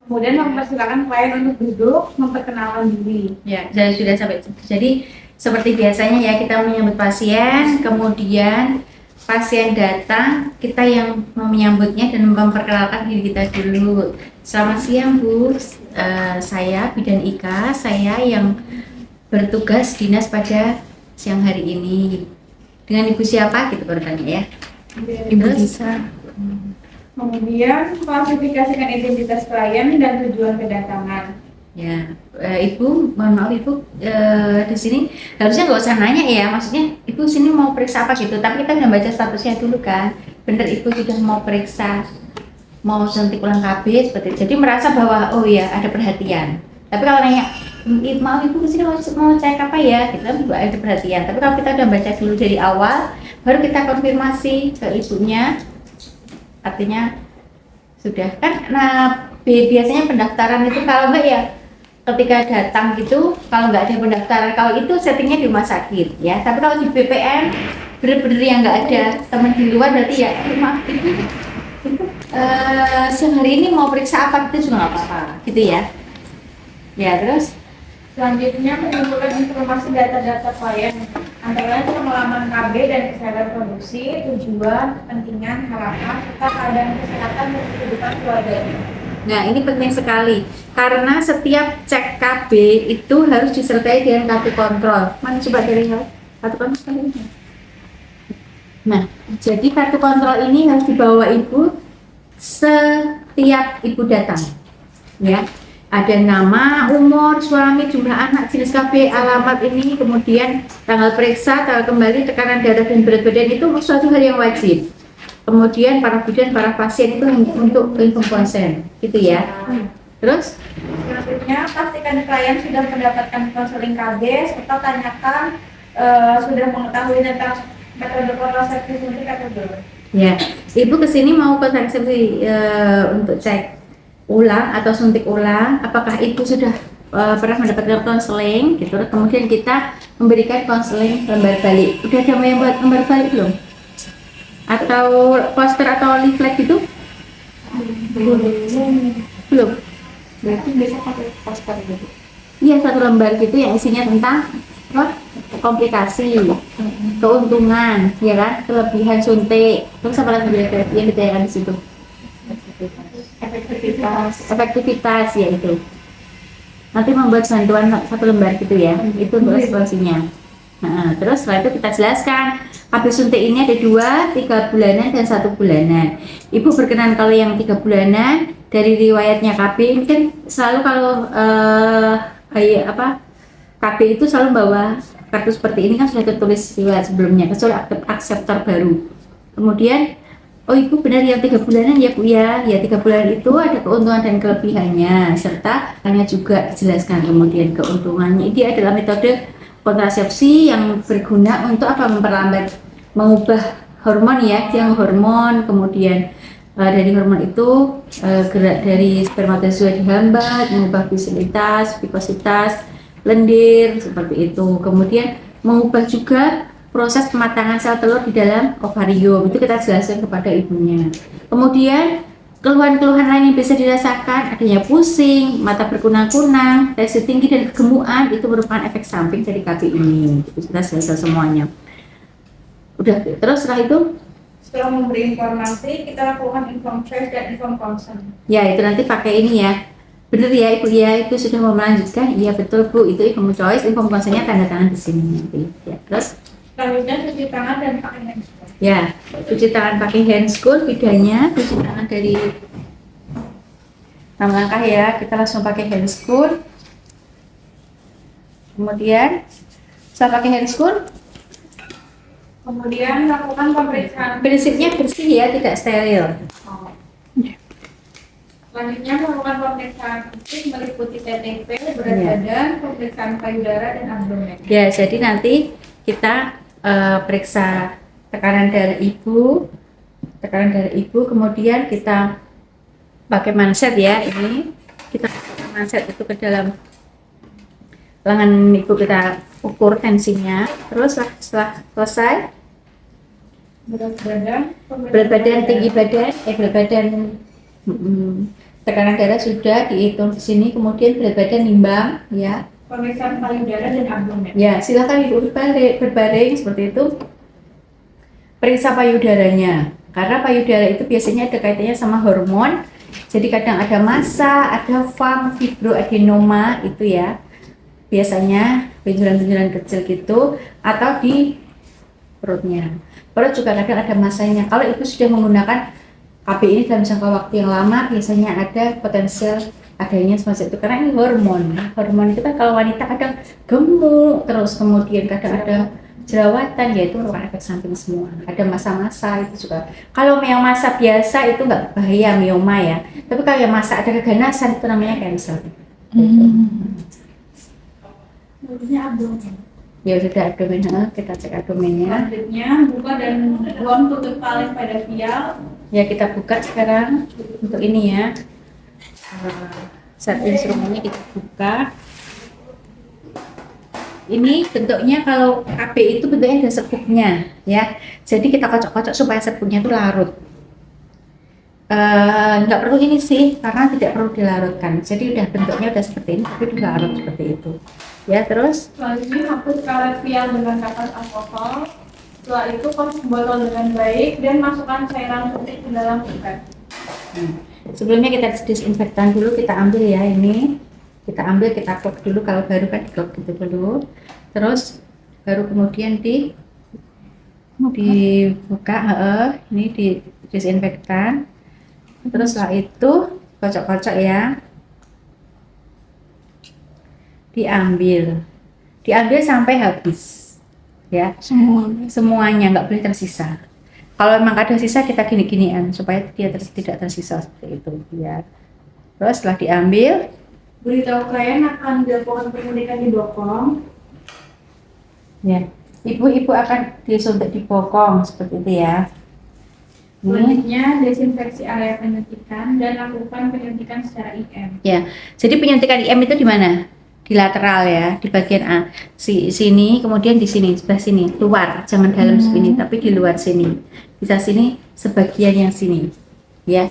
Kemudian mempersilakan klien untuk duduk, memperkenalkan diri. Ya, saya sudah sampai. Jadi seperti biasanya ya, kita menyambut pasien, kemudian pasien datang, kita yang menyambutnya dan memperkenalkan diri kita dulu. Selamat siang Bu, saya Bidan Ika, saya yang bertugas dinas pada siang hari ini. Dengan Ibu siapa gitu bertanya ya? Ibu Lisa. Kemudian klasifikasikan identitas klien dan tujuan kedatangan. Ya, Ibu, mohon maaf Ibu, di sini harusnya nggak usah nanya ya, maksudnya Ibu sini mau periksa apa gitu, tapi kita udah baca statusnya dulu kan, bener Ibu sudah mau periksa, mau suntik ulang KB seperti itu. Jadi merasa bahwa oh ya ada perhatian. Tapi kalau nanya, maaf Ibu kesini mau cek apa ya, kita juga ada perhatian. Tapi kalau kita udah baca dulu dari awal, baru kita konfirmasi ke ibunya, artinya sudah kan. Nah biasanya pendaftaran itu kalau enggak ya ketika datang gitu, kalau nggak ada pendaftaran, kalau itu settingnya di rumah sakit ya. Tapi kalau di BPM bener-bener yang nggak ada teman di luar, berarti ya maaf itu siang hari ini mau periksa apa itu juga nggak apa-apa gitu ya. Ya terus Selanjutnya mengumpulkan informasi data-data klien, antara lain pengalaman KB dan kesehatan produksi, tujuan, kepentingan, harapan, serta keadaan kesehatan dan kehidupan keluarganya. nah ini penting sekali karena setiap cek KB itu harus disertai dengan kartu kontrol. Mana coba dari kartu kontrol ini? Nah, jadi kartu kontrol ini harus dibawa Ibu setiap Ibu datang, ya. Ada nama, umur, suami, jumlah anak, jenis KB, alamat ini, kemudian tanggal periksa, tanggal kembali, tekanan darah dan berat badan itu suatu hal yang wajib. Kemudian para bidan, para pasien itu untuk info konsen, gitu ya. Terus? Selanjutnya, pastikan klien sudah mendapatkan konseling KB, serta tanyakan sudah mengetahui tentang metode kontrasepsi suntik atau belum. Ya, Ibu kesini mau kontrasepsi untuk cek ulang atau suntik ulang, apakah Ibu sudah pernah mendapatkan konseling gitu, kemudian kita memberikan konseling lembar balik. Udah ada yang buat lembar balik belum? Atau poster atau leaflet gitu? Belum. Berarti biasa pakai poster gitu. Iya, satu lembar gitu yang isinya tentang apa? Komplikasi, keuntungan, ya kan, kelebihan suntik, terus apa lagi yang ditanyakan di situ? Efektivitas ya itu. Nanti membuat bantuan satu lembar gitu ya, itu untuk responsinya. Nah, terus setelah itu kita jelaskan KB suntik ini ada 2, 3 bulanan dan 1 bulanan. Ibu berkenan kalau yang 3 bulanan dari riwayatnya KB ini kan selalu kalau KB itu selalu bawa kartu seperti ini kan sudah tertulis riwayat sebelumnya, kecuali akseptor baru. Kemudian oh Ibu benar yang 3 bulanan ya Bu ya, 3 bulan itu ada keuntungan dan kelebihannya, serta hanya juga dijelaskan kemudian keuntungannya. Ini adalah metode kontrasepsi yang berguna untuk apa? Memperlambat, mengubah hormon ya, yang hormon, kemudian dari hormon itu gerak dari spermatozoa dihambat, mengubah visualitas, vikositas, lendir seperti itu. Kemudian mengubah juga proses pematangan sel telur di dalam ovarium, itu kita jelaskan kepada ibunya. Kemudian keluhan-keluhan lain yang bisa dirasakan, adanya pusing, mata berkunang-kunang, tensi tinggi dan kegemukan, itu merupakan efek samping dari KB ini. Itu kita jelaskan semuanya. Udah, terus setelah itu? Setelah memberi informasi, kita lakukan inform choice dan inform consent. Ya, itu nanti pakai ini ya. Bener ya Ibu ya, itu sudah mau melanjutkan? Iya betul Bu, itu inform choice, inform consentnya tanda tangan di sini nanti. Ya, terus? Selanjutnya cuci tangan dan pakai handscoon. Ya, cuci tangan pakai handscoon, bedanya cuci tangan dari 6 langkah ya, kita langsung pakai handscoon. Kemudian setelah pakai handscoon, kemudian lakukan pemeriksaan. prinsipnya bersih ya, tidak steril. Selanjutnya melakukan pemeriksaan fisik meliputi TTP, berat badan, pemeriksaan payudara dan abdomen. Ya, jadi nanti kita periksa tekanan darah ibu, kemudian kita pakai manset ya, ini kita pakai manset itu ke dalam lengan ibu, kita ukur tensinya. Terus setelah selesai berat badan, tinggi badan, tekanan darah sudah dihitung di sini, kemudian berat badan nimbang, ya. Pemeriksaan payudara dan abdomen. Ya, silakan Ibu berbaring seperti itu. Periksa payudaranya, karena payudara itu biasanya ada kaitannya sama hormon. Jadi kadang ada massa, ada FAM, fibroadenoma itu ya. Biasanya benjolan-benjolan kecil gitu, atau di perutnya. Perut juga kadang ada massanya. Kalau Ibu sudah menggunakan KB ini dalam jangka waktu yang lama, biasanya ada potensial adanya semacam itu, karena ini hormon. Hormon itu kan kalau wanita kadang gemuk, terus kemudian kadang ada jerawatan, ya itu merupakan efek samping semua. Ada masa-masa itu juga. Kalau yang masa biasa itu nggak bahaya mioma ya, tapi kalau yang masa ada keganasan itu namanya cancer. Selanjutnya abdomen. Ya sudah abdomen, kita cek abdomennya. Selanjutnya buka dan buang tutup kaleng pada vial. Ya kita buka sekarang untuk ini ya. Saat instrumennya kita buka. Ini bentuknya kalau KB itu bentuknya ada sekupnya ya. Jadi kita kocok-kocok supaya sekupnya itu larut. Nggak perlu ini sih, karena tidak perlu dilarutkan. Jadi udah bentuknya udah seperti ini, tapi dilarut seperti itu. Ya terus. Selanjutnya hapus karet vial dengan kapas alkohol. Setelah itu kos botol dengan baik dan masukkan cairan suntik ke dalam pipet. Sebelumnya kita disinfektan dulu, kita ambil ya ini. Kita ambil, kita klok dulu, kalau baru kan diklok gitu dulu. Terus baru kemudian dibuka, ini di disinfektan. Terus setelah itu kocok-kocok ya. Diambil sampai habis. Ya. Semuanya nggak boleh tersisa. Kalau memang ada sisa kita gini-ginian supaya dia tidak tersisa seperti itu ya. Terus setelah diambil, Beritahu klien akan dilakukan penyuntikan di bokong. ya, ibu akan disuntik di bokong seperti itu ya. Selanjutnya desinfeksi area penyuntikan dan lakukan penyuntikan secara IM. Ya, jadi penyuntikan IM itu di mana? Di lateral ya, di bagian A, sini, kemudian di sini, sebelah sini, luar, jangan dalam sini, tapi di luar sini. Bisa sini, sebagian yang sini, ya.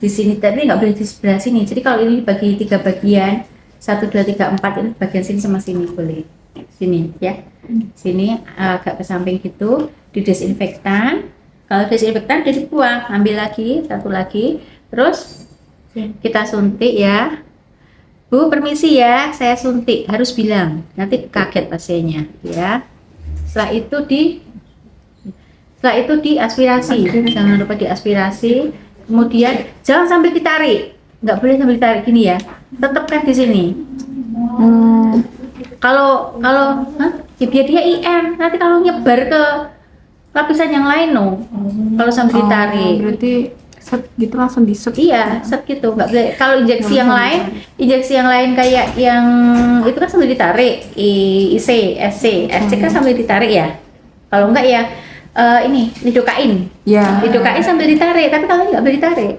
Di sini, tapi nggak boleh di sebelah sini. Jadi kalau ini dibagi 3 bagian, 1, 2, 3, 4, ini bagian sini sama sini boleh. Sini, ya. Sini agak ke samping gitu, didesinfektan. Kalau desinfektan udah dibuang, ambil lagi, satu lagi, terus kita suntik ya. Bu, permisi ya, saya suntik, harus bilang, nanti kaget pasiennya, ya. Setelah itu diaspirasi, jangan lupa diaspirasi. Kemudian jangan sambil ditarik, nggak boleh sambil ditarik gini ya, tetapkan di sini. Kalau ya biar dia IM, nanti kalau nyebar ke lapisan yang lain kalau sambil ditarik. Berarti set gitu langsung di set. Iya, set gitu, nggak boleh. Kalau injeksi yang lain kayak yang itu kan sambil ditarik, IC, SC, SC kan sambil ditarik ya. Kalau enggak ya ini lidokain. Ya. Lidokain sambil ditarik, tapi kalau ini nggak boleh ditarik.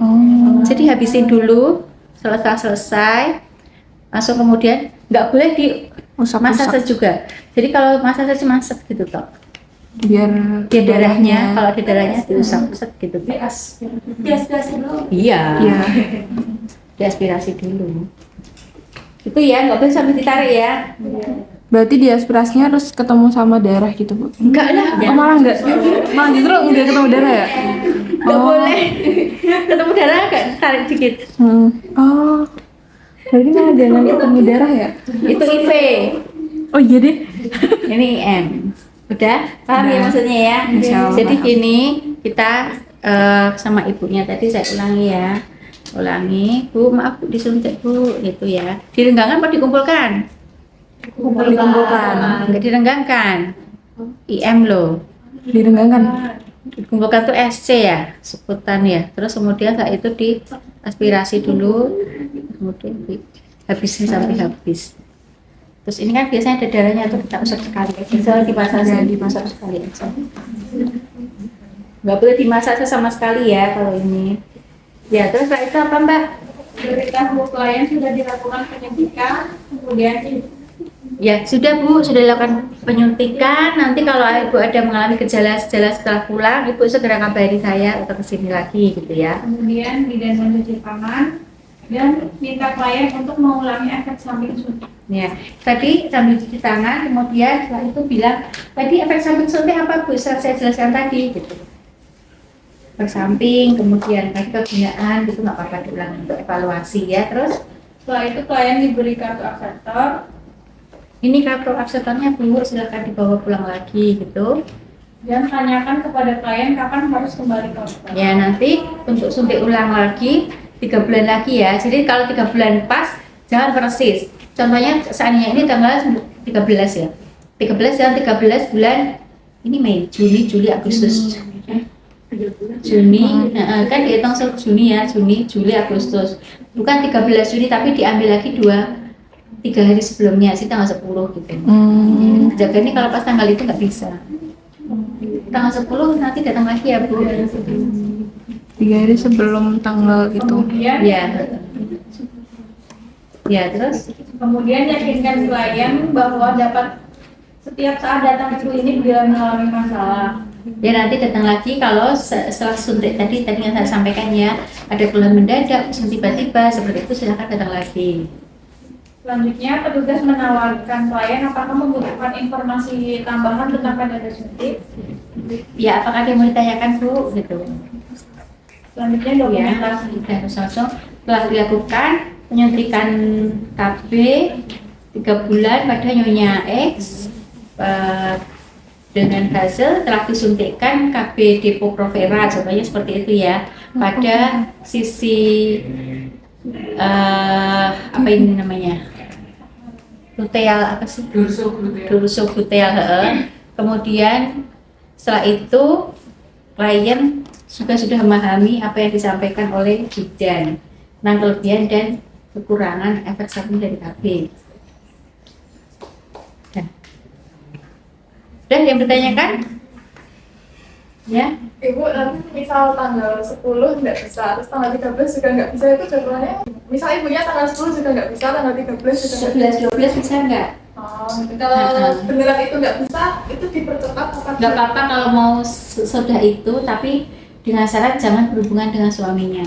Jadi habisin dulu, selesai, langsung kemudian nggak boleh di massage juga. Jadi kalau massage masak gitu toh. Biar Darahnya, kalau ada darahnya diusap-usap gitu. Diaspirasi dulu. Iya. Iya. Diaspirasi dulu. Itu ya, nggak boleh sambil ditarik ya. Berarti diaspirasinya harus ketemu sama darah gitu, Bu? Enggak lah. Oh, malah enggak. Malah justru enggak ketemu darah ya? Nggak boleh. Ketemu darah kan tarik dikit. Oh. Berarti malah jangan ketemu darah ya? Itu IV. Oh iya deh. Ini IM. Udah paham ya maksudnya ya? Insya Allah Jadi paham. gini, kita sama ibunya tadi saya ulangi ya. Bu, maaf Bu, disuntik Bu, gitu ya. Direnggangkan atau dikumpulkan? Dikumpulkan. Enggak direnggangkan. IM loh. Direnggangkan. Dikumpulkan tuh SC ya, sebutan ya. Terus kemudian saat itu diaspirasi dulu, kemudian habisin sampai habis. Terus ini kan biasanya ada darahnya tuh kita usap sekali aja. Misalnya dimasak sekali aja. Nggak boleh dimasak sama sekali ya kalau ini. Ya terus setelah itu apa Mbak? Beritahu klien sudah dilakukan penyuntikan, kemudian Ya sudah Bu, sudah dilakukan penyuntikan. Nanti kalau Ibu ada mengalami gejala-gejala setelah pulang, Ibu segera kabari saya atau kesini lagi gitu ya. kemudian bidan mencuci tangan dan minta klien untuk mengulangi efek samping suntik. Ya, tadi sambil cuci tangan, kemudian setelah itu bilang, tadi efek samping suntik apa Bu? Setelah saya jelaskan tadi, gitu. Efek samping, kemudian tadi kegunaan, gitu nggak apa-apa diulang untuk evaluasi ya. Terus Setelah itu klien diberi kartu akseptor ini kartu aksesornya Bu, silahkan dibawa pulang lagi gitu. dan tanyakan kepada klien kapan harus kembali ke hospital. Ya nanti untuk suntik ulang lagi 3 bulan lagi ya. Jadi kalau 3 bulan pas, jangan persis. Contohnya seandainya ini tanggal 13 ya. 13 dan 13 bulan ini Mei, Juni, Juli, Agustus. Juni, kan dihitung seluruh Juni ya, Juni, Juli, Agustus. Bukan 13 Juni tapi diambil lagi 3 hari sebelumnya sih tanggal 10 gitu. Jaga ini kalau pas tanggal itu nggak bisa. Tanggal 10 nanti datang lagi ya Bu. 3 hari sebelum tanggal itu. Kemudian, Ya. Ya terus kemudian yakinkan klien bahwa dapat setiap saat datang ke klinik bila mengalami masalah. ya nanti datang lagi kalau setelah suntik tadi yang saya sampaikan ya, ada keluhan mendadak, terus tiba-tiba seperti itu silakan datang lagi. Selanjutnya, petugas menawarkan klien apakah membutuhkan informasi tambahan tentang data suntik. Ya apakah dia mau ditanyakan Bu gitu. Selanjutnya Ya, dokumentasi. dan langsung telah dilakukan penyuntikan KB 3 bulan pada Nyonya X dengan hasil telah disuntikkan KB Depo-Provera, contohnya seperti itu ya, pada sisi apa ini namanya, gluteal apa sih? Dorsal gluteal. Kemudian setelah itu klien sudah memahami apa yang disampaikan oleh bidan tentang kelebihan dan kekurangan efek samping dari KB. Dan yang bertanyakan? Ya, Ibu, nanti misal tanggal 10 nggak bisa, terus tanggal 13 juga nggak bisa, itu jadwalnya misal ibunya tanggal 10 juga nggak bisa, tanggal 13 juga nggak bisa. 11-12 bisa nggak? Oh, gitu. Kalau beneran itu nggak bisa, itu dipercepat apa? Nggak apa-apa kalau mau sudah itu, tapi dengan syarat jangan berhubungan dengan suaminya.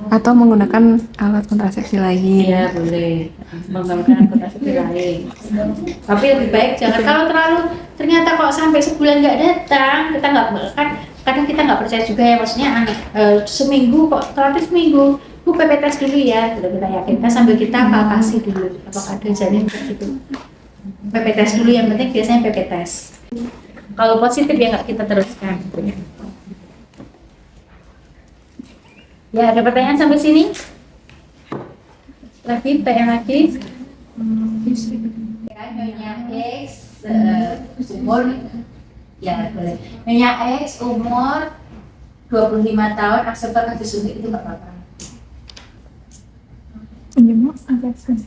Atau menggunakan alat kontrasepsi lain. Iya boleh menggunakan kontrasepsi lain. Tapi lebih baik jangan kalau terlalu ternyata kok sampai sebulan nggak datang, kita nggak kan kadang kita nggak percaya juga ya, maksudnya seminggu kok terlalu seminggu, Bu PP tes dulu ya, kita yakinkan sambil kita palpasi dulu apakah ada janin gitu. PP tes dulu, yang penting biasanya PP tes. Kalau positif ya nggak kita teruskan. Ya, ada pertanyaan sampai sini? Lagi, pertanyaan lagi? Ya, Nyonya X umur, ya boleh. Nyonya X umur 25 tahun, akseptor kasus suntik itu nggak apa-apa. Iya, Mak, agak sedih.